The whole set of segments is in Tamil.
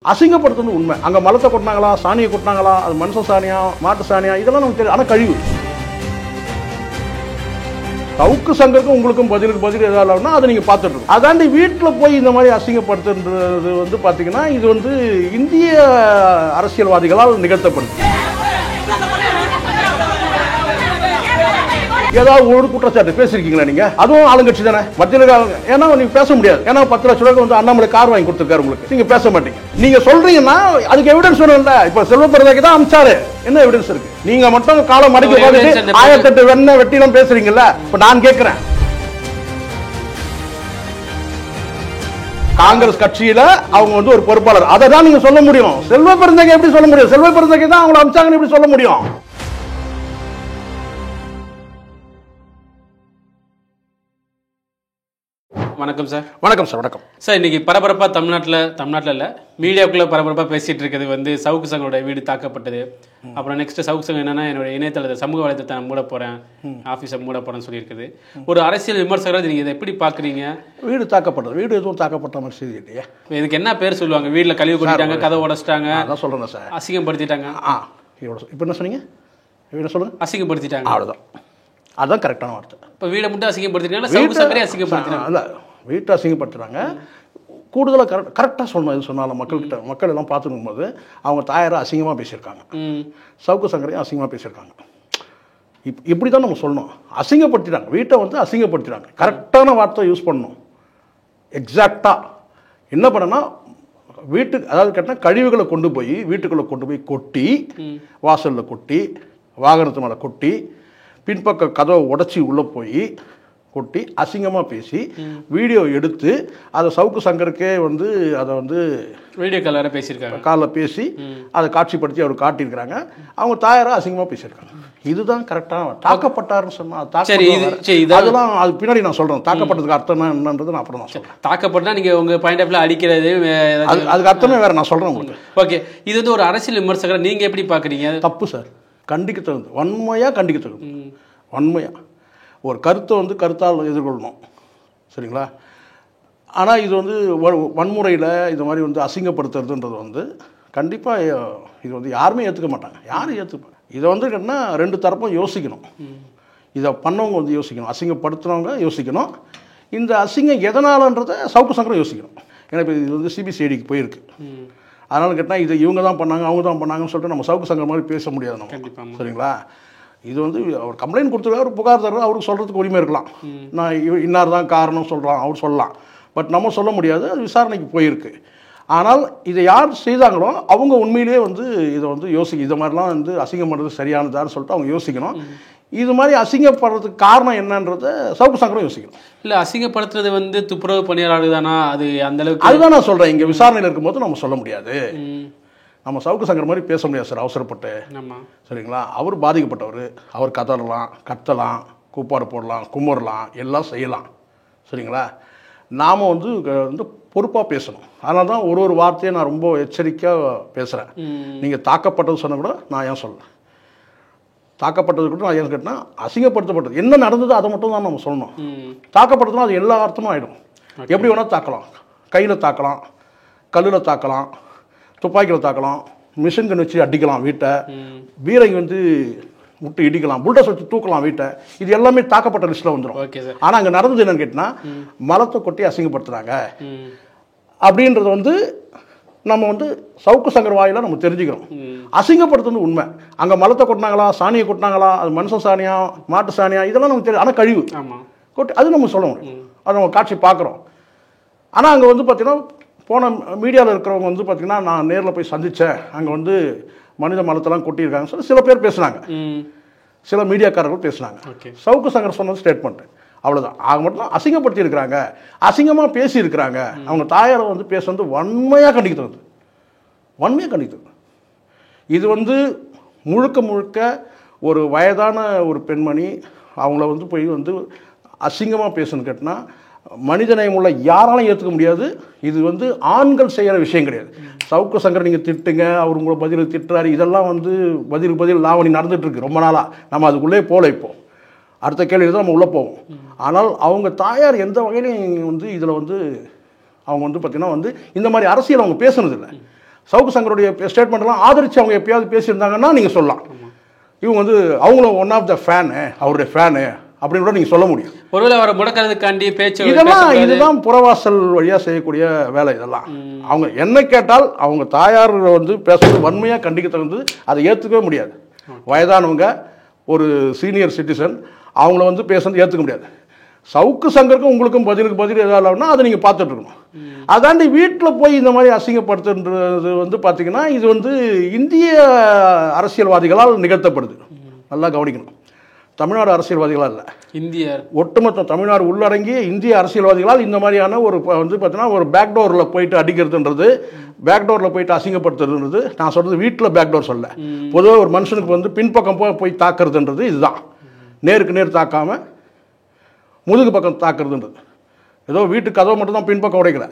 அசிங்கப்படுத்துறது உண்மை. அங்கே மலத்தை கொட்டினாங்களா, சாணியை கொட்டினாங்களா, அது மனுஷ சாணியா, மாட்டு சாணியா, இதெல்லாம் நமக்கு தெரியும். ஆனால் கழிவு. சவுக்கு சங்கருக்கும் உங்களுக்கும் பதில் ஏதாவதுனா அதை நீங்கள் பார்த்துட்டு இருக்கோம். அதாண்டி வீட்டில் போய் இந்த மாதிரி அசிங்கப்படுத்துன்றது வந்து பார்த்தீங்கன்னா இது வந்து இந்திய அரசியல்வாதிகளால் நிகழ்த்தப்படுது. ஏதாவது ஒரு குற்றச்சாட்டு பேசிருக்கீங்களா நீங்க? அதுவும் ஆளுங்கட்சி தானே, மத்தியில். ஏன்னா நீங்க பேச முடியாது. ஏன்னா 10 லட்சம் ரூபாய்க்கு வந்து அண்ணாமலை கார் வாங்கி கொடுத்துருக்காரு உங்களுக்கு. நீங்க பேச மாட்டீங்க. நீங்க சொல்றீங்கன்னா அதுக்கு எவிடன்ஸ் வேணும்ல. இப்ப செல்வப்பிரதாக்கு தான் அமிச்சாரு, என்ன எவிடன்ஸ் இருக்கு? நீங்க மட்டும் காலம் மடக்கி பார்த்துட்டு 1008 வெண்ண வெட்டிலாம் பேசுறீங்கல்ல. இப்ப நான் கேட்கிறேன், காங்கிரஸ் கட்சியில அவங்க வந்து ஒரு பொறுப்பாளர், அதை தான் நீங்க சொல்ல முடியும். செல்வப்பிரதாக்கு எப்படி சொல்ல முடியும்? செல்வப்பிரதாக்கு தான் அவங்களை அமிச்சாங்கன்னு எப்படி சொல்ல முடியும்? வணக்கம் சார். வணக்கம் சார். வணக்கம் சார். இன்னைக்கு பரபரப்பா தமிழ்நாட்டில் இல்லை, மீடியாவுக்குள்ள பரபரப்பா பேசிட்டு இருக்கிறது வந்து சவுக்கு சங்கரோட வீடு தாக்கப்பட்டது. அப்புறம் நெக்ஸ்ட் சவுக்கு சங்கம் என்னன்னா, என்னோட இணையதளத்தை சமூக வலைத்தளத்தை நான் மூட போறேன், ஆஃபீஸை மூட போறேன்னு சொல்லியிருக்குது. ஒரு அரசியல் விமர்சகராக நீங்க இதை எப்படி பாக்குறீங்க? வீடு தாக்கப்பட்டது, வீடு எதுவும் தாக்கப்பட்ட மாதிரி செய்தி இல்லையா? இதுக்கு என்ன பேர் சொல்லுவாங்க? வீட்டில் கழிவு கொட்டிட்டாங்க, கதை உடச்சிட்டாங்க, அதான் சொல்றேன் சார், அசிங்கப்படுத்திட்டாங்க. இப்போ என்ன சொன்னீங்க? என்ன சொல்லுங்க? அசிங்கப்படுத்திட்டாங்க, அவ்வளோதான். அதுதான் கரெக்டான வார்த்தை. இப்போ வீடை மட்டும் அசிங்கப்படுத்திட்டாங்க, சவுக்கு சங்கரே அசிங்கப்படுத்தினாங்க. இல்லை, வீட்டை அசிங்கப்படுத்துறாங்க. கூடுதலாக கரெக்டாக சொல்லணும். எது சொன்னாலும் மக்கள் எல்லாம் பார்த்துக்கும் போது அவங்க தாயாரை அசிங்கமாக பேசியிருக்காங்க, சவுக்கு சங்கரையும் அசிங்கமாக பேசியிருக்காங்க. இப்படி தான் நம்ம சொல்லணும். அசிங்கப்படுத்திட்டாங்க, வீட்டை வந்து அசிங்கப்படுத்திட்டாங்க. கரெக்டான வார்த்தை யூஸ் பண்ணணும். எக்ஸாக்டாக என்ன பண்ணனா, வீட்டுக்கு அதாவது கேட்டால் கழிவுகளை கொண்டு போய் வீட்டுக்குள்ளே கொண்டு போய் கொட்டி, வாசலில் கொட்டி, வாகனத்து மேலே கொட்டி, பின்பக்க கதவை உடச்சி உள்ளே போய் கொட்டி அசிங்கமாக பேசி வீடியோ எடுத்து அதை சவுக்கு சங்கருக்கே வந்து அதை வந்து வீடியோ காலில் பேசியிருக்காங்க, காலில் பேசி அதை காட்சிப்படுத்தி அவர் காட்டியிருக்கிறாங்க. அவங்க தாயாராக அசிங்கமாக பேசியிருக்காங்க. இதுதான் கரெக்டாக. தாக்கப்பட்டாருன்னு சொன்னால் அதெல்லாம் அது பின்னாடி நான் சொல்கிறேன். தாக்கப்பட்டதுக்கு அர்த்தம் என்னன்றது நான் அப்புறம் தான் சொல்கிறேன். தாக்கப்பட்டா நீங்கள் உங்கள் பாயிண்ட் ஆஃப்ல அடிக்கிறது, அதுக்கு அர்த்தமே வேறு, நான் சொல்கிறேன் உங்களுக்கு. ஓகே, இது வந்து ஒரு அரசியல் விமர்சகரை நீங்கள் எப்படி பார்க்குறீங்க? தப்பு சார், கண்டிக்க தகுந்தது, வன்மையாக கண்டிக்க தகுந்தது. வன்மையாக ஒரு கருத்தை வந்து கருத்தால் எதிர்கொள்ளணும், சரிங்களா? ஆனால் இது வந்து வன்முறையில் இது மாதிரி வந்து அசிங்கப்படுத்துறதுன்றது வந்து கண்டிப்பாக இது வந்து யாருமே ஏற்றுக்க மாட்டாங்க. யாரும் ஏற்றுப்பாங்க? இதை வந்து என்ன, ரெண்டு தரப்பும் யோசிக்கணும். இதை பண்ணவங்க வந்து யோசிக்கணும், அசிங்கப்படுத்துனவங்க யோசிக்கணும். இந்த அசிங்கம் எதனாலன்றதை சவுக்கு சங்கரம் யோசிக்கணும். ஏன்னா இப்போ இது வந்து சிபிசிஐடிக்கு போயிருக்கு. அதனால கேட்டால் இது இவங்க தான் பண்ணாங்க, அவங்க தான் பண்ணாங்கன்னு சொல்லிட்டு நம்ம சவுக்கு சங்கர் மாதிரி பேச முடியாது நம்ம, சரிங்களா? இது வந்து அவர் கம்ப்ளைண்ட் கொடுத்துருக்காரு, அவர் புகார் தர்றாரு, அவருக்கு சொல்கிறதுக்கு உரிமை இருக்கலாம். நான் இன்னார் தான் காரணம் சொல்கிறான், அவர் சொல்லலாம். பட் நம்ம சொல்ல முடியாது, அது விசாரணைக்கு போயிருக்கு. ஆனால் இதை யார் செய்தாங்களோ அவங்க உண்மையிலேயே வந்து இதை வந்து இதை மாதிரிலாம் வந்து அசிங்கம் பண்ணுறது சரியானதான்னு சொல்லிட்டு அவங்க யோசிக்கணும். இது மாதிரி அசிங்கப்படுறதுக்கு காரணம் என்னன்றதை சவுக்கு சங்கரம் யோசிக்கணும். இல்லை, அசிங்கப்படுத்துறது வந்து துப்புரவு பணியாளர் தானா? அது அந்த அளவுக்கு அதுதான் நான் சொல்கிறேன். இங்கே விசாரணையில் இருக்கும்போது நம்ம சொல்ல முடியாது. நம்ம சவுக்கு சங்கர் மாதிரி பேச முடியாது சார், அவசரப்பட்டு, சரிங்களா? அவர் பாதிக்கப்பட்டவர், அவர் கத்தலாம், கூப்பாடு போடலாம், குமரலாம், எல்லாம் செய்யலாம், சரிங்களா? நாம் வந்து பொறுப்பாக பேசணும். அதனால தான் ஒரு வார்த்தையை நான் ரொம்ப எச்சரிக்கையாக பேசுகிறேன். நீங்கள் தாக்கப்பட்டது சொன்ன கூட நான் ஏன் சொல்லலை, தாக்கப்பட்டது கூட நான் ஏன் கேட்டால் அசிங்கப்படுத்தப்பட்டது என்ன நடந்தது அதை மட்டும் தான் நம்ம சொல்லணும். தாக்கப்பட்டதுன்னா அது எல்லா அர்த்தமும் ஆகிடும். எப்படி வேணால் தாக்கலாம், கையில் தாக்கலாம், கல்லில் தாக்கலாம், துப்பாக்கியில் தாக்கலாம், மிஷின் கன் வச்சு அடிக்கலாம் வீட்டை, பீரங்கி வந்து விட்டு இடிக்கலாம், புல்டோஸ் வச்சு தூக்கலாம் வீட்டை. இது எல்லாமே தாக்கப்பட்ட லிஸ்ட்டில் வந்துடும். ஆனால் அங்கே நடந்தது என்னன்னு கேட்டால் மலத்தை கொட்டி அசிங்கப்படுத்துகிறாங்க அப்படின்றத வந்து நம்ம வந்து சவுக்கு சங்கர் வாயில நம்ம தெரிஞ்சுக்கிறோம். அசிங்கப்படுத்துறது உண்மை. அங்கே மலத்தை கொட்டினாங்களா, சாணியை கொட்டினாங்களா, அது மனுஷ சாணியா, மாட்டு சாணியா, இதெல்லாம் நமக்கு தெரியும். ஆனால் கழிவு கொட்டி அது நம்ம சொல்ல முடியும், அதை நம்ம காட்சி பார்க்குறோம். ஆனால் அங்கே வந்து பார்த்தீங்கன்னா போன மீடியாவில் இருக்கிறவங்க வந்து பார்த்தீங்கன்னா நான் நேரில் போய் சந்தித்தேன், அங்கே வந்து மனித மலத்தெல்லாம் கொட்டியிருக்காங்கன்னு சொல்லி சில பேர் பேசுனாங்க, சில மீடியாக்காரர்கள் பேசுனாங்க. சவுக்கு சங்கர் சொன்னது ஸ்டேட்மெண்ட் அவ்வளோதான். ஆக மட்டும் அசிங்கப்படுத்தி இருக்கிறாங்க, அசிங்கமாக பேசியிருக்கிறாங்க. அவங்க தாயாரை வந்து பேச வந்து வன்மையாக கண்டிக்கிறது, வன்மையாக கண்டிக்கிறது. இது வந்து முழுக்க ஒரு வயதான ஒரு பெண்மணி அவங்கள வந்து போய் வந்து அசிங்கமாக பேசணும்னு கேட்டால் மனிதநேயம் உள்ள யாராலும் ஏற்றுக்க முடியாது. இது வந்து ஆண்கள் செய்கிற விஷயம் கிடையாது. சவுக்கு சங்கர் நீங்கள் திட்டுங்க, அவர் உங்களை பதில் திட்டுறாரு, இதெல்லாம் வந்து பதில் லாவணி நடந்துகிட்ருக்கு ரொம்ப நாளாக. நம்ம அதுக்குள்ளே போகல. இப்போது அடுத்த கேள்வி தான் நம்ம உள்ளே போவோம். ஆனால் அவங்க தாயார் எந்த வகையிலையும் வந்து இதில் வந்து அவங்க வந்து பார்த்திங்கன்னா வந்து இந்த மாதிரி அரசியல் அவங்க பேசுனதில்லை. சவுக்கு சங்கருடைய ஸ்டேட்மெண்ட்லாம் ஆதரித்து அவங்க எப்பயாவது பேசியிருந்தாங்கன்னா நீங்கள் சொல்லலாம். இவங்க வந்து அவங்களும் ஒன் ஆஃப் த ஃபேனு, அவருடைய ஃபேனு அப்படின்னு கூட நீங்கள் சொல்ல முடியும். ஒருவேளை அவரை முடக்கிறதுக்காண்டி பேச்சு இதுதான் புறவாசல் வழியாக செய்யக்கூடிய வேலை. இதெல்லாம் அவங்க என்ன கேட்டால் அவங்க தாயார் வந்து பேசுறது வன்மையாக கண்டிக்க தகுந்தது, அதை ஏற்றுக்கவே முடியாது. வயதானவங்க, ஒரு சீனியர் சிட்டிசன், அவங்கள வந்து பேசுறது ஏற்றுக்க முடியாது. சவுக்கு சங்கருக்கும் உங்களுக்கும் பதில் எதாவதுனா அதை நீங்கள் பார்த்துட்டு இருக்கணும். அதாண்டி வீட்டில் போய் இந்த மாதிரி அசிங்கப்படுத்துன்றது வந்து பார்த்தீங்கன்னா இது வந்து இந்திய அரசியல்வாதிகளால் நிகழ்த்தப்படுது. நல்லா கவனிக்கணும். தமிழ்நாடு அரசியல்வாதிகளால் இல்லை, இந்திய ஒட்டுமொத்த தமிழ்நாடு உள்ளடங்கிய இந்திய அரசியல்வாதிகளால் இந்த மாதிரியான ஒரு வந்து பார்த்தீங்கன்னா ஒரு பேக்டோரில் போயிட்டு அடிக்கிறதுன்றது, பேக்டோரில் போயிட்டு அசிங்கப்படுத்துறதுன்றது, நான் சொல்கிறது வீட்டில் பேக்டோர் சொல்ல, பொதுவாக ஒரு மனுஷனுக்கு வந்து பின்பக்கம் போய் தாக்குறதுன்றது இதுதான். நேருக்கு நேர் தாக்காமல் முதுகு பக்கம் தாக்குறதுன்றது. ஏதோ வீட்டு கதவை மட்டும் தான் பின்பக்கம் உடைக்கல,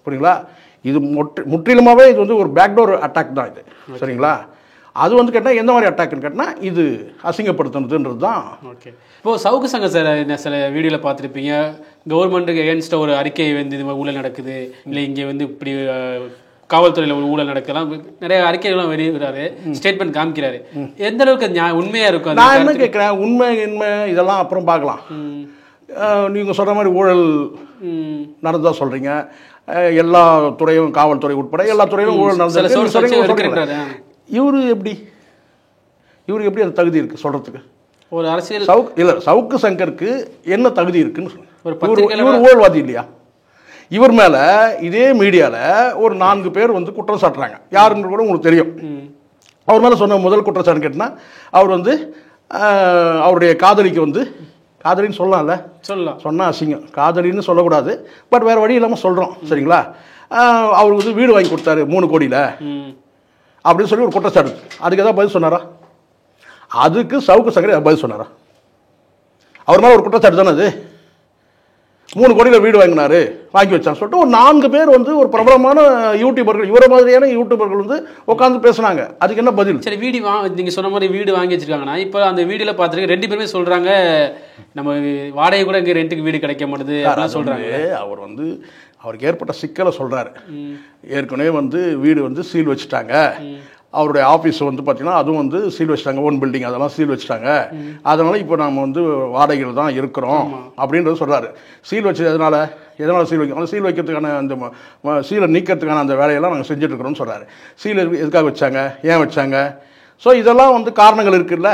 புரியுங்களா? இது முற்றிலுமாகவே இது வந்து ஒரு பேக்டோர் அட்டாக் தான் இது, சரிங்களா? அது வந்து கேட்டால் எந்த மாதிரி அட்டாக்னு கேட்டால் இது அசிங்கப்படுத்துனதுன்றது தான். ஓகே. இப்போது சவுக்கு சங்கம் சார் சில வீடியோவில் பார்த்துருப்பீங்க, கவர்மெண்ட்டுக்கு எகென்ஸ்டாக ஒரு அறிக்கை வந்து இது மாதிரி ஊழல் நடக்குது, இல்லை இங்கே வந்து இப்படி காவல்துறையில் ஒரு ஊழல் நடக்கலாம், நிறைய அறிக்கைகள்லாம் வெளியிடுறாரு, ஸ்டேட்மெண்ட் காமிக்கிறாரு. எந்த அளவுக்கு உண்மையாக இருக்கும்? நான் என்ன கேட்குறேன், உண்மை இதெல்லாம் அப்புறம் பார்க்கலாம். நீங்கள் சொல்கிற மாதிரி ஊழல் நடந்ததாக சொல்கிறீங்க, எல்லா துறையும், காவல்துறை உட்பட எல்லா துறையிலும் ஊழல் நடந்தது. இவருக்கு எப்படி அந்த தகுதி இருக்குது சொல்கிறதுக்கு? ஒரு அரசியல் சவுக்கு சங்கருக்கு என்ன தகுதி இருக்குன்னு இவர் ஊழல்வாதி இல்லையா? இவர் மேலே இதே மீடியாவில் ஒரு 4 பேர் வந்து குற்றம் சாட்டுறாங்க. யாருன்னு கூட உங்களுக்கு தெரியும். அவர் மேலே சொன்ன முதல் குற்றச்சாட்டு கேட்டினா, அவர் வந்து அவருடைய காதலிக்கு வந்து, காதலின்னு சொல்லலாம்ல, சொன்னால் அசிங்கம், காதலின்னு சொல்லக்கூடாது, பட் வேறு வழி இல்லாமல் சொல்கிறோம், சரிங்களா? அவருக்கு வந்து வீடு வாங்கி கொடுத்தாரு 3 கோடியில் அப்படின்னு சொல்லி ஒரு குற்றச்சாட்டு. அதுக்கு எதாவது பதில் சொன்னாரா? அதுக்கு சவுக்கு சங்கர் பதில் சொன்னாரா? அவர் மேலே ஒரு குற்றச்சாட்டு தானே அது. 3 கோடியில் வீடு வாங்கி வச்சான்னு சொல்லிட்டு ஒரு 4 பேர் வந்து ஒரு பிரபலமான யூடியூபர்கள், இவர மாதிரியான யூடியூபர்கள் வந்து உட்காந்து பேசுனாங்க. அதுக்கு என்ன பதில்? சரி, வீடு நீங்கள் சொன்ன மாதிரி வீடு வாங்கி வச்சிருக்காங்கன்னா, இப்போ அந்த வீடியோவில் பார்த்துருக்கு 2 பேருமே சொல்கிறாங்க, நம்ம வாடகை கூட இங்கே ரெண்ட்டுக்கு வீடு கிடைக்க மாட்டேது அப்படின்னு சொல்கிறாங்க. அவர் வந்து அவருக்கு ஏற்பட்ட சிக்கலை சொல்கிறாரு. ஏற்கனவே வந்து வீடு வந்து சீல் வச்சுட்டாங்க, அவருடைய ஆஃபீஸ் வந்து பார்த்தீங்கன்னா அதுவும் வந்து சீல் வச்சுட்டாங்க, ஓன் பில்டிங் அதெல்லாம் சீல் வச்சுட்டாங்க, அதனால் இப்போ நம்ம வந்து வாடகையில் தான் இருக்கிறோம் அப்படின்றது சொல்கிறாரு. சீல் வச்சு எதனால் சீல் வைக்கணும், சீல் வைக்கிறதுக்கான அந்த சீலை நீக்கிறதுக்கான அந்த வேலையெல்லாம் நாங்கள் செஞ்சுட்ருக்குறோம்னு சொல்கிறாரு. சீல் எதுக்காக வச்சாங்க, ஏன் வச்சாங்க? ஸோ இதெல்லாம் வந்து காரணங்கள் இருக்குல்ல.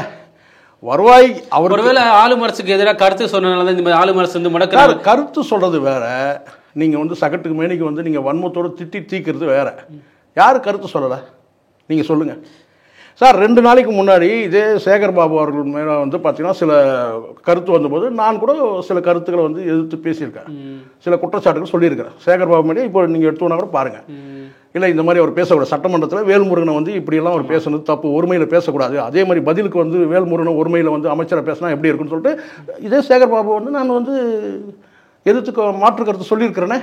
வருவாய் அவர் ஒருவேளை ஆளும் அரசுக்கு எதிராக கருத்து சொன்னதுனால தான் இந்த மாதிரி ஆளும் அரசு வந்து முடக்கிறாரு. கருத்து சொல்கிறது வேற, நீங்கள் வந்து சகட்டுக்கு மேனிக்கு வந்து நீங்கள் வன்மத்தோடு திட்டி தீக்கிறது வேற. யார் கருத்து சொல்லலை நீங்கள் சொல்லுங்கள் சார். 2 நாளைக்கு முன்னாடி இதே சேகர் பாபு அவர்கள் மேலே வந்து பார்த்தீங்கன்னா சில கருத்து வந்தபோது நான் கூட சில கருத்துக்களை வந்து எதிர்த்து பேசியிருக்கேன், சில குற்றச்சாட்டுகள் சொல்லியிருக்கிறேன். சேகர் பாபு மேலே இப்போ நீங்கள் எடுத்துனா கூட பாருங்கள், இல்லை இந்த மாதிரி அவர் பேசக்கூடாது, சட்டமன்றத்தில் வேல்முருகனை வந்து இப்படியெல்லாம் அவர் பேசுனது தப்பு, ஒருமையில் பேசக்கூடாது, அதே மாதிரி பதிலுக்கு வந்து வேல்முருகனை ஒருமையில் வந்து அமைச்சரை பேசினா எப்படி இருக்குன்னு சொல்லிட்டு இதே சேகர் பாபு வந்து நான் வந்து எதிர்த்து மாற்று கருத்து சொல்லியிருக்கிறேனே.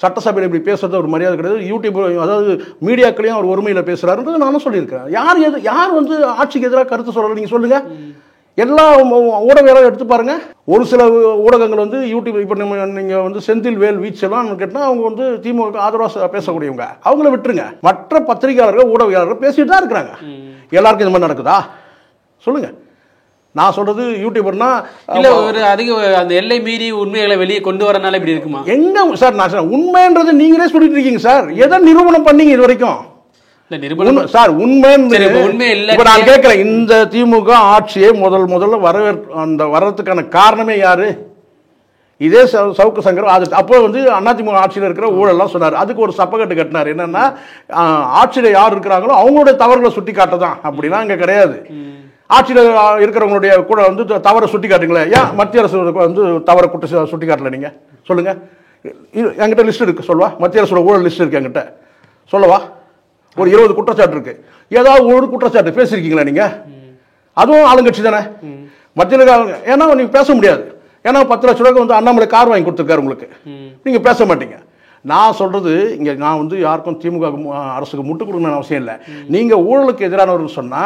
சட்டசபையில் இப்படி பேசுறது ஒரு மரியாதை கிடையாது, யூடியூப் அதாவது மீடியாக்களையும் அவர் ஒருமையில் பேசுகிறாருன்றது நானும் சொல்லியிருக்கிறேன். யார் வந்து ஆட்சிக்கு எதிராக கருத்து சொல்லலை நீங்கள் சொல்லுங்கள். எல்லா ஊடகங்களும் எடுத்து பாருங்க. ஒரு சில ஊடகங்கள் வந்து யூடியூப் இப்போ நீங்கள் வந்து செந்தில் வேல் வீச்செல்லாம் கேட்டால் அவங்க வந்து திமுக ஆதரவாக பேசக்கூடியவங்க, அவங்கள விட்டுருங்க. மற்ற பத்திரிகையாளர்கள் ஊடகவியாளர்கள் பேசிட்டு தான் இருக்கிறாங்க. எல்லாருக்கும் இந்த மாதிரி நடக்குதா சொல்லுங்க. நான் சொல்றது யூடியூபர்னா இல்ல ஒரு அதிக அந்த எல்லை மீறி உண்மைகளை வெளியே கொண்டு வரனால இப்படி இருக்குமா? எங்க சார் நான் உண்மைன்றது நீங்களே சொல்லிட்டு இருக்கீங்க சார். எதை நிரூபணம் பண்ணீங்க இது வரைக்கும்? சார் உண்மை இல்ல. இப்ப நான் கேட்கிறேன், இந்த திமுக ஆட்சியை முதல்ல வர்றதுக்கான காரணமே யாரு? இதே சவுக்கு சங்கர். அது அப்போ வந்து அதிமுக ஆட்சியில் இருக்கிற ஊழல்லாம் சொன்னார். அதுக்கு ஒரு சப்பக்கட்டு கட்டினார். என்னன்னா ஆட்சியில் யார் இருக்கிறாங்களோ அவங்களுடைய தவறுகளை சுட்டி காட்டதான். அப்படிலாம் இங்க கிடையாது. ஆட்சியில் இருக்கிறவங்களுடைய கூட வந்து தவறை சுட்டி காட்டுங்களேன். ஏன் மத்திய அரசு வந்து தவறை சுட்டி காட்டல? நீங்க சொல்லுங்க. என்கிட்ட லிஸ்ட் இருக்கு, சொல்லுவா. மத்திய அரசோட ஊழல் லிஸ்ட் இருக்கு என்கிட்ட, சொல்லவா? ஒரு 20 குற்றச்சாட்டு இருக்கு. ஏதாவது ஒரு குற்றச்சாட்டு பேசியிருக்கீங்களா நீங்க? அதுவும் ஆளுங்கட்சி தானே மத்தியில். ஏன்னா நீங்க பேச முடியாது. ஏன்னா 10 லட்ச ரூபாய்க்கு வந்து அண்ணாமலை கார் வாங்கி கொடுத்துருக்காரு உங்களுக்கு, நீங்க பேச மாட்டீங்க. நான் சொல்றது இங்க நான் வந்து யாருக்கும் திமுக அரசுக்கு முட்டு கொடுக்கணும்னு அவசியம் இல்லை. நீங்க ஊழலுக்கு எதிரானவர்கள் சொன்னா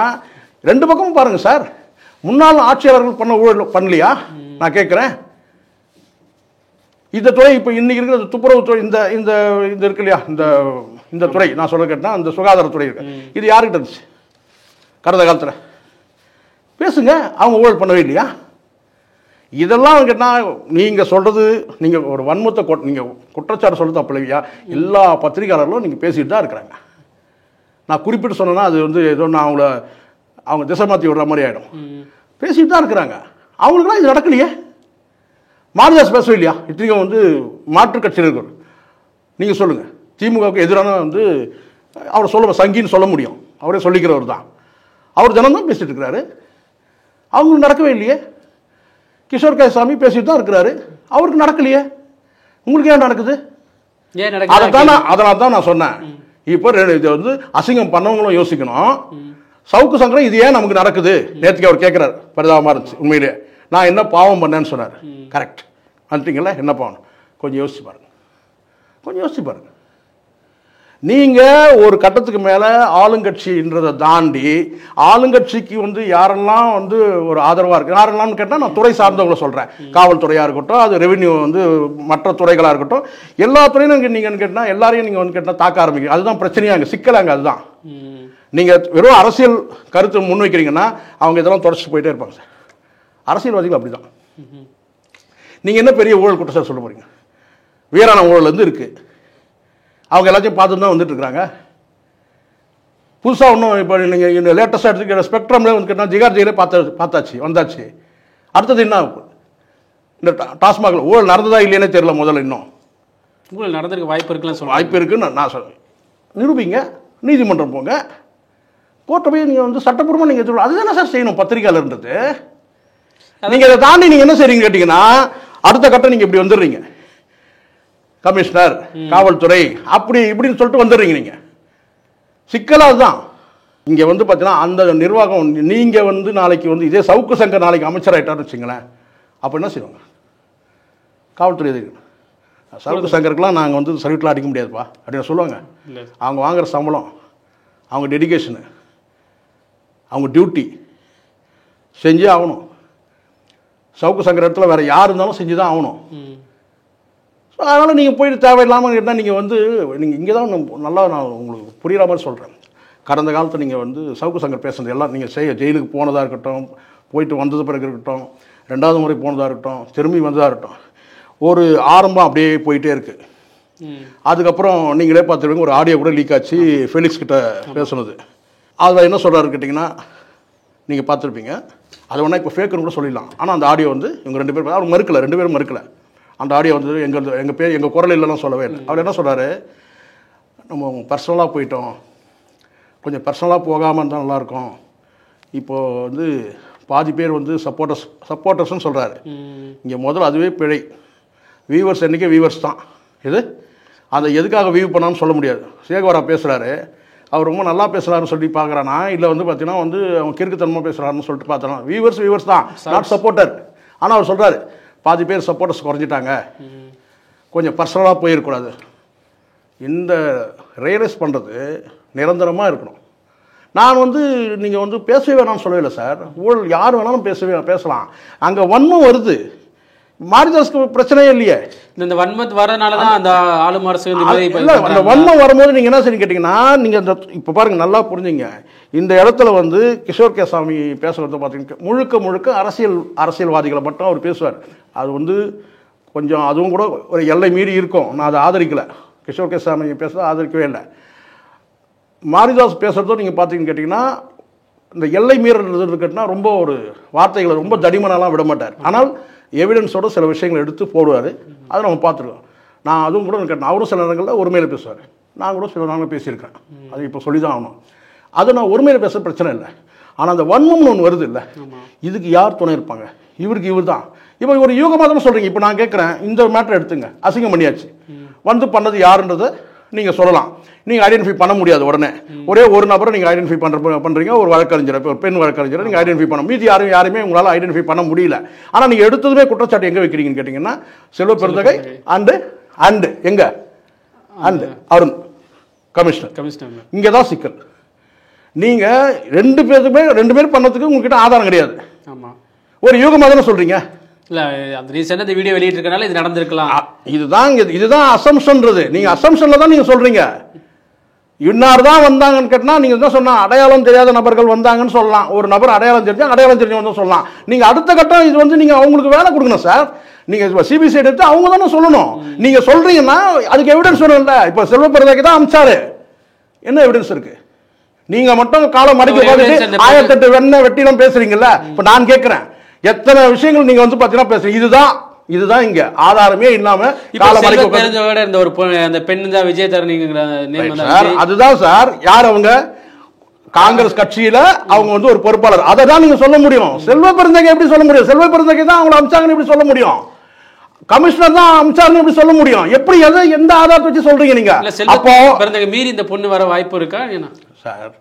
2 பக்கமும் பாருங்க சார். முன்னாள் ஆட்சியாளர்கள் பண்ண ஊழல் பண்ணலையா நான் கேட்கிறேன். இந்த துறை இப்போ இன்னைக்கு இருக்கிற துப்புரவு துறை, இந்த இருக்கு இல்லையா, இந்த துறை நான் சொல்ல கேட்டால் அந்த சுகாதாரத்துறை இருக்கு, இது யாருக்கிட்ட இருந்துச்சு கடந்த காலத்தில்? பேசுங்க. அவங்க ஊழல் பண்ணவே இல்லையா? இதெல்லாம் கேட்டால் நீங்கள் சொல்கிறது, நீங்கள் ஒரு வன்மத்தை நீங்கள் குற்றச்சாட்டு சொல்கிறது அப்போ இல்லையா? எல்லா பத்திரிகையாளர்களும் நீங்கள் பேசிட்டு தான் இருக்கிறாங்க. நான் குறிப்பிட்டு சொன்னேன்னா அது வந்து ஏதோ நான் அவங்க திசை மாற்றி விடுற மாதிரி ஆகிடும். பேசிட்டு தான் இருக்கிறாங்க. அவங்களுக்குலாம் இது நடக்கலையே. மாரிதாஸ் பேசவே இல்லையா? இத்தனைக்கும் வந்து மாற்றுக் கட்சியில் இருக்கிற நீங்கள் சொல்லுங்கள், திமுகவுக்கு எதிரான வந்து அவரை சொல்ல சங்கின்னு சொல்ல முடியும், அவரே சொல்லிக்கிறவர் தான். அவர் தினம் தான் பேசிட்டு இருக்கிறாரு. அவங்களுக்கு நடக்கவே இல்லையே. கிஷோர் கேசாமி பேசிட்டு தான் இருக்கிறாரு, அவருக்கு நடக்கலையே. உங்களுக்கு ஏன் நடக்குது? அதனால தான் நான் சொன்னேன், இப்போ இது வந்து அசிங்கம் பண்ணவங்களும் யோசிக்கணும். சவுக்கு சங்கரம் இது ஏன் நமக்கு நடக்குது? நேற்றுக்கு அவர் கேட்குறாரு, பரிதாபமாக இருந்துச்சு உண்மையிலே. நான் என்ன பாவம் பண்ணேன்னு சொன்னார். கரெக்ட், வந்துட்டீங்களா? என்ன பாவம்? கொஞ்சம் யோசிச்சு பாருங்க, கொஞ்சம் யோசிச்சு பாருங்க. நீங்கள் ஒரு கட்டத்துக்கு மேலே ஆளுங்கட்சின்றதை தாண்டி ஆளுங்கட்சிக்கு வந்து யாரெல்லாம் வந்து ஒரு ஆதரவாக இருக்குது, யாரெல்லாம்னு கேட்டால் நான் துறை சார்ந்தவங்களை சொல்கிறேன். காவல்துறையாக இருக்கட்டும், அது ரெவென்யூ வந்து மற்ற துறைகளாக இருக்கட்டும், எல்லா துறையிலும் நீங்கள் கேட்டால் எல்லாரையும் நீங்கள் வந்து கேட்டால் தாக்க ஆரம்பிக்கும். அதுதான் பிரச்சனையாங்க, சிக்கலாங்க. அதுதான் நீங்கள் வெறும் அரசியல் கருத்து முன்வைக்கிறீங்கன்னா அவங்க இதெல்லாம் தொடச்சிட்டு போயிட்டே இருப்பாங்க சார். அரசியல்வாதிகள் அப்படி தான். நீங்கள் என்ன பெரிய ஊழல் குற்றச்சாட்டு சொல்ல போகிறீங்க? வீரான ஊழல் வந்து இருக்குது, அவங்க எல்லாத்தையும் பார்த்துட்டு தான் வந்துட்டு இருக்கிறாங்க. புதுசாக ஒன்றும் இப்போ நீங்கள் இந்த லேட்டஸ்ட்டாக எடுத்துக்கிற ஸ்பெக்ட்ரமில் வந்து கேட்டால் ஜிகார் ஜெயிலே பார்த்தாச்சு வந்தாச்சு. அடுத்தது என்ன? இந்த டாஸ்மாகில் ஊழல் நடந்ததா இல்லையானே தெரியல. முதல்ல இன்னும் ஊழல் நடந்திருக்க வாய்ப்பு இருக்குன்னு சொல்ல வாய்ப்பு இருக்குன்னு நான் சொல்கிறேன். நிரூபிங்க, நீதிமன்றம் போங்க, கோர்ட்டை போய் நீங்கள் வந்து சட்டப்பூர்வமாக நீங்கள் எதிர்ப்பு. அதுதானே சார் செய்யணும் பத்திரிகையாளர்ன்றது. நீங்கள் இதை தாண்டி நீங்கள் என்ன செய்றீங்க கேட்டிங்கன்னா, அடுத்த கட்டம் நீங்கள் இப்படி வந்துடுறீங்க, கமிஷனர், காவல்துறை, அப்படி இப்படின்னு சொல்லிட்டு வந்துடுறீங்க. நீங்கள் சிக்கலாக அதுதான். இங்கே வந்து பார்த்தீங்கன்னா அந்த நிர்வாகம், நீங்கள் வந்து நாளைக்கு வந்து இதே சவுக்கு சங்கர் நாளைக்கு அமைச்சர் ஆகிட்டார்னு வச்சுங்களேன், அப்போ என்ன செய்வாங்க? காவல்துறை எதுக்கு? சவுக்கு சங்கருக்குலாம் நாங்கள் வந்து சர்வீட்லாம் அடிக்க முடியாதுப்பா அப்படின்னு சொல்லுவாங்க. அவங்க வாங்குகிற சம்பளம், அவங்க டெடிகேஷனு, அவங்க டியூட்டி செஞ்சே ஆகணும். சவுக்கு சங்கர் இடத்துல வேறு யார் இருந்தாலும் செஞ்சு தான் ஆகணும். ஸோ அதனால் நீங்கள் போயிட்டு தேவையில்லாமல் இருந்தால் நீங்கள் வந்து நீங்கள் இங்கே தான் நல்லா நான் உங்களுக்கு புரிகிற மாதிரி சொல்கிறேன். கடந்த காலத்தில் நீங்கள் வந்து சவுக்கு சங்கர் பேசுனது எல்லாம் நீங்கள் ஜெயிலுக்கு போனதாக இருக்கட்டும், போயிட்டு வந்தது பிறகு இருக்கட்டும், 2வது முறை போனதாக இருக்கட்டும், திரும்பி வந்ததாக இருக்கட்டும், ஒரு ஆரம்பம் அப்படியே போயிட்டே இருக்குது. அதுக்கப்புறம் நீங்களே பார்த்துருவீங்க, ஒரு ஆடியோ கூட லீக் ஆச்சு ஃபெலிக்ஸ் கிட்ட பேசுனது. அதில் என்ன சொல்கிறாரு கேட்டிங்கன்னா, நீங்கள் பார்த்துருப்பீங்க. அது வேணால் இப்போ ஃபேக்குன்னு கூட சொல்லிடலாம். ஆனால் அந்த ஆடியோ வந்து இவங்க 2 பேர் அவர் மறுக்கலை, 2 பேரும் மறுக்கலை. அந்த ஆடியோ வந்து எங்கள் குரல் இல்லைலாம் சொல்லவே இல்லை. அவர் என்ன சொல்கிறாரு, நம்ம பர்சனலாக போயிட்டோம், கொஞ்சம் பர்சனலாக போகாமல் இருந்தால் நல்லாயிருக்கும். இப்போது வந்து பாதி பேர் வந்து சப்போர்ட்டர்ஸ்ன்னு சொல்கிறாரு. இங்கே முதல்ல அதுவே பிழை. வியூவர்ஸ் என்றைக்கே வியூவர்ஸ் தான். இது அந்த எதுக்காக வியூ பண்ணான்னு சொல்ல முடியாது. சேகவரா பேசுகிறாரு, அவர் ரொம்ப நல்லா பேசுகிறாருன்னு சொல்லி பார்க்குறானா, இல்லை வந்து பார்த்தீங்கன்னா வந்து அவங்க கிறுக்குத்தனமாக பேசுகிறாருன்னு சொல்லிட்டு பார்த்தோன்னா வியூவர்ஸ் தான், நாட் சப்போர்ட்டர். ஆனால் அவர் சொல்கிறாரு, பாதி பேர் சப்போர்ட்டர்ஸ் குறைஞ்சிட்டாங்க, கொஞ்சம் பர்சனலாக போயிருக்கூடாது. இந்த ரியலைஸ் பண்ணுறது நிரந்தரமாக இருக்கணும். நான் வந்து நீங்கள் வந்து பேசவே வேணாம்னு சொல்லவே இல்லை சார். ஊழல் யார் வேணாலும் பேசலாம். அங்கே வன்மம் வருது. மாரிதாஸ்க்கு பிரச்சனையே இல்லையே. இந்த வன்மத் வரனால தான் அந்த ஆளும் அரசு அந்த வன்மம் வரும்போது நீங்கள் என்ன சரி கேட்டிங்கன்னா, நீங்கள் இந்த இப்போ பாருங்கள், நல்லா புரிஞ்சுங்க. இந்த இடத்துல வந்து கிஷோர் கேசாமி பேசுகிறத பார்த்தீங்கன்னா முழுக்க அரசியல்வாதிகளை மட்டும் அவர் பேசுவார். அது வந்து கொஞ்சம் அதுவும் கூட ஒரு எல்லை மீறி இருக்கும். நான் அதை ஆதரிக்கலை. கிஷோர் கேசாமி பேசுகிறத ஆதரிக்கவே இல்லை. மாரிதாஸ் பேசுகிறதோ நீங்கள் பார்த்தீங்கன்னு கேட்டிங்கன்னா, இந்த எல்லை மீறல் இருக்குன்னா ரொம்ப ஒரு வார்த்தைகளை ரொம்ப தடிமனாலாம் விட மாட்டார். ஆனால் எவிடன்ஸோட சில விஷயங்களை எடுத்து போடுவார். அதை நம்ம பார்த்துருக்கோம். நான் அதுவும் கூட கேட்டேன், அவரும் சில நேரங்களில் ஒருமையில் பேசுவார். நான் கூட சில நாங்கள் பேசியிருக்கேன். அது இப்போ சொல்லி தான் ஆகணும். அது நான் ஒருமையில் பேச பிரச்சனை இல்லை. ஆனால் அந்த வன்மம்னு ஒன்று வருது இல்லை, இதுக்கு யார் துணை இருப்பாங்க? இவருக்கு இவர் தான். இப்போ ஒரு யூகமாக தானே சொல்கிறீங்க. இப்போ நான் கேட்குறேன், இந்த மேட்டர் எடுத்துங்க, அசிங்கம் பண்ணியாச்சு, வந்து பண்ணது யாருன்றதை நீங்கள் சொல்லலாம். நீங்கள் ஐடென்டிஃபை பண்ண முடியாது உடனே. ஒரே ஒரு நபரை நீங்கள் ஐடென்டிஃபை பண்ணுறீங்க, ஒரு வழக்கறிஞரை, ஒரு பெண் வழக்கறிஞரை நீங்கள் ஐடென்டிஃபை பண்ண, மீதி யாருமே உங்களால் ஐடென்டிஃபை பண்ண முடியல. ஆனால் நீங்கள் எடுத்ததுமே குற்றச்சாட்டு எங்கே வைக்கிறீங்கன்னு கேட்டிங்கன்னா, செல்வ பெருந்தகை அண்டு எங்கே அண்டு அருண் கமிஷனர். இங்கே தான் சிக்கல். நீங்கள் 2 பேர் பண்ணதுக்கு உங்ககிட்ட ஆதாரம் கிடையாது. ஆமாம், ஒரு யூகமாக தானே சொல்கிறீங்க. இல்லை, அந்த ரீசெண்டாக இந்த வீடியோ வெளியிட்டிருக்கனால இது நடந்திருக்கலாம். இதுதான் அசம்ஷன்றது. நீங்கள் அசம்ஷனில் தான் நீங்கள் சொல்கிறீங்க. இன்னார் தான் வந்தாங்கன்னு கேட்டால் நீங்கள் என்ன சொன்னால் அடையாளம் தெரியாத நபர்கள் வந்தாங்கன்னு சொல்லலாம். ஒரு நபர் அடையாளம் தெரிஞ்சவங்க சொல்லலாம். நீங்கள் அடுத்த கட்டம் இது வந்து நீங்கள் அவங்களுக்கு வேலை கொடுக்கணும் சார். நீங்கள் சிபிசிஐடி எடுத்து அவங்க தானே சொல்லணும். நீங்கள் சொல்கிறீங்கன்னா அதுக்கு எவிடன்ஸ் வேணும்ல. இப்போ செல்வப்பிரதாக்கு தான் அமிச்சாரு, என்ன எவிடன்ஸ் இருக்கு? நீங்கள் மட்டும் காலம் மடக்கி 1008 வெட்டிலாம் பேசுறீங்கல்ல. இப்போ நான் கேட்குறேன், எத்தனை விஷயங்கள் நீங்கள் வந்து பார்த்தீங்கன்னா பேசுறீங்க. இதுதான் இங்க ஆதாரமே இல்லாம இந்த ஒரு அந்த பெண் தான் விஜய் தரணிங்கிற அதுதான் சார். யார் அவங்க? காங்கிரஸ் கட்சியில அவங்க வந்து ஒரு பொறுப்பாளர். அதை தான் நீங்க சொல்ல முடியும். செல்வ பெருந்தகை எப்படி சொல்ல முடியும்? செல்வ பெருந்தகை தான் அவங்களை அமிச்சாங்கன்னு எப்படி சொல்ல முடியும்? கமிஷனர் தான் அமிச்சாங்கன்னு எப்படி சொல்ல முடியும்? எப்படி எந்த ஆதாரத்தை வச்சு சொல்றீங்க நீங்க? அப்போ பெருந்தகை மீறி இந்த பொண்ணு வர வாய்ப்பு இருக்கா சார்?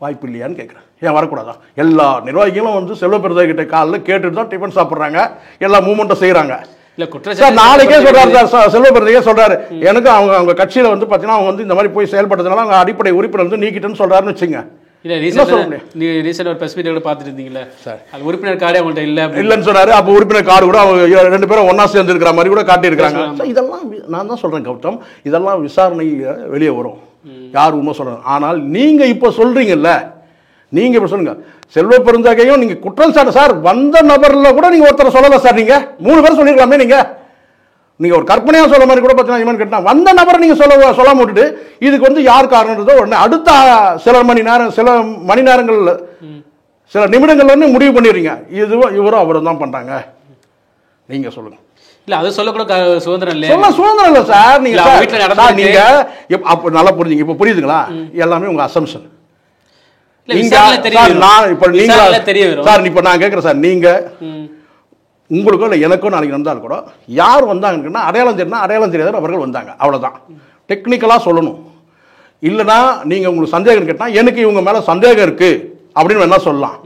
வாய்ப்பு இல்லையான்னு கேட்குறேன். ஏன் வரக்கூடாதா? எல்லா நிர்வாகிகளும் வந்து செல்வ பெருந்தகை கிட்ட காலில் கேட்டுட்டு தான் டிஃபன் சாப்பிட்றாங்க, எல்லா மூவ்மெண்ட்டும் செய்கிறாங்க. சார் நாளைக்கே சொல்றாரு சார், செல்வ பெருந்தகை சொல்றாரு, எனக்கு அவங்க கட்சியில் வந்து பார்த்தீங்கன்னா அவங்க வந்து இந்த மாதிரி போய் செயல்பட்டதுனால அவங்க அடிப்படை உறுப்பினர் வந்து நீக்கிட்டுன்னு சொல்றாருன்னு வச்சுங்க. இல்லை ரீசெண்ட் ஒரு ப்ரெஸ் மீட் கூட பார்த்துட்டு இருந்தீங்களா சார்? அது உறுப்பினர் கார்டே அவங்கள்ட்ட இல்லைன்னு சொன்னாரு. அப்போ உறுப்பினர் கார்டு கூட அவங்க 2 பேரும் ஒன்னா சேர்ந்து இருக்கிற மாதிரி கூட காட்டியிருக்கிறாங்க. இதெல்லாம் நான் தான் சொல்றேன் கௌதம், இதெல்லாம் விசாரணை வெளியே வரும், யார் உண்மை சொல்றாங்க. ஆனால் நீங்க இப்போ சொல்றீங்கல்ல, நீங்க இப்ப சொல்லுங்க, செல்வ பெருந்தகையும் நீங்க குற்றம் சாட்டு சார், வந்த நபர்ல கூட நீங்க ஒருத்தர் சொல்லல சார். நீங்க 3 பேர் சொல்லிருக்கலாமே. நீங்க ஒரு கற்பனையா சொல்ல மாதிரி கூட பார்த்தீங்கன்னா கேட்டா வந்த நபரை நீங்க சொல்லாம விட்டுட்டு இதுக்கு வந்து யார் காரணன்றதோ உடனே அடுத்த சில மணி நேரங்கள் சில நிமிடங்கள்ல முடிவு பண்ணிடுறீங்க, இவரும் அவரும் தான் பண்றாங்க. நீங்க சொல்லுங்க. இல்ல அது சொல்ல கூட சுதந்திரம் இல்ல. சுதந்திரம் இல்ல சார். நீங்க அப்ப நல்லா புரிஞ்சுங்க. இப்ப புரியுதுங்களா? எல்லாமே உங்க அசம்ஷன். நான் கேட்கிறேன் சார், நீங்க உங்களுக்கோ இல்லை எனக்கோ நாளைக்கு வந்தாலும் கூட யார் வந்தாங்கன்னா அடையாளம் தெரியாத அவர்கள் வந்தாங்க, அவ்வளவுதான். டெக்னிக்கலா சொல்லணும். இல்லைன்னா நீங்க உங்களுக்கு சந்தேகம் கேட்டா எனக்கு இவங்க மேல சந்தேகம் இருக்கு அப்படின்னு வேணா சொல்லலாம்.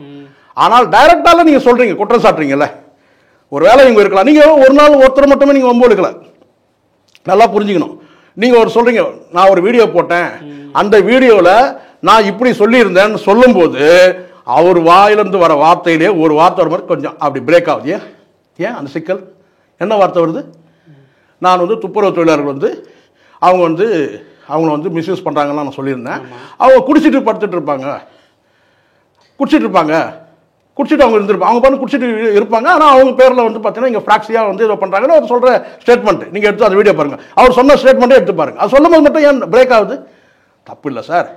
ஆனால் டைரக்டால நீங்க சொல்றீங்க, குற்றம் சாட்டுறீங்கல்ல, ஒரு வேலை இவங்க இருக்கலாம். நீங்க ஒரு நாள் ஒருத்தர் மட்டுமே நீங்க வம்பு எடுக்கல, நல்லா புரிஞ்சுக்கணும். நீங்க ஒரு சொல்றீங்க, நான் ஒரு வீடியோ போட்டேன், அந்த வீடியோல நான் இப்படி சொல்லியிருந்தேன்னு சொல்லும் போது அவர் வாயிலிருந்து வர வார்த்தையிலே ஒரு வார்த்தை வர மாதிரி கொஞ்சம் அப்படி பிரேக் ஆகுது. ஏன் அந்த சிக்கல்? என்ன வார்த்தை வருது? நான் வந்து துப்புரவு தொழிலாளர்கள் வந்து அவங்கள வந்து மிஸ்யூஸ் பண்ணுறாங்கன்னு நான் சொல்லியிருந்தேன். அவங்க குடிச்சிட்டு படுத்துட்டு இருப்பாங்க, குடிச்சிட்டு அவங்க இருந்திருப்பாங்க, அவங்க பண்ணி குடிச்சிட்டு இருப்பாங்க. ஆனால் அவங்க பேரில் வந்து பார்த்தீங்கன்னா இங்கே ஃப்ராக்ஸியாக வந்து இதை பண்ணுறாங்கன்னு அவர் சொல்கிற ஸ்டேட்மெண்ட் நீங்கள் எடுத்து அந்த வீடியோ பாருங்கள். அவர் சொன்ன ஸ்டேட்மெண்ட்டே எடுத்து பாருங்கள். அது சொல்லும் போது மட்டும் ஏன் பிரேக் ஆகுது? தப்பு இல்லை சார்.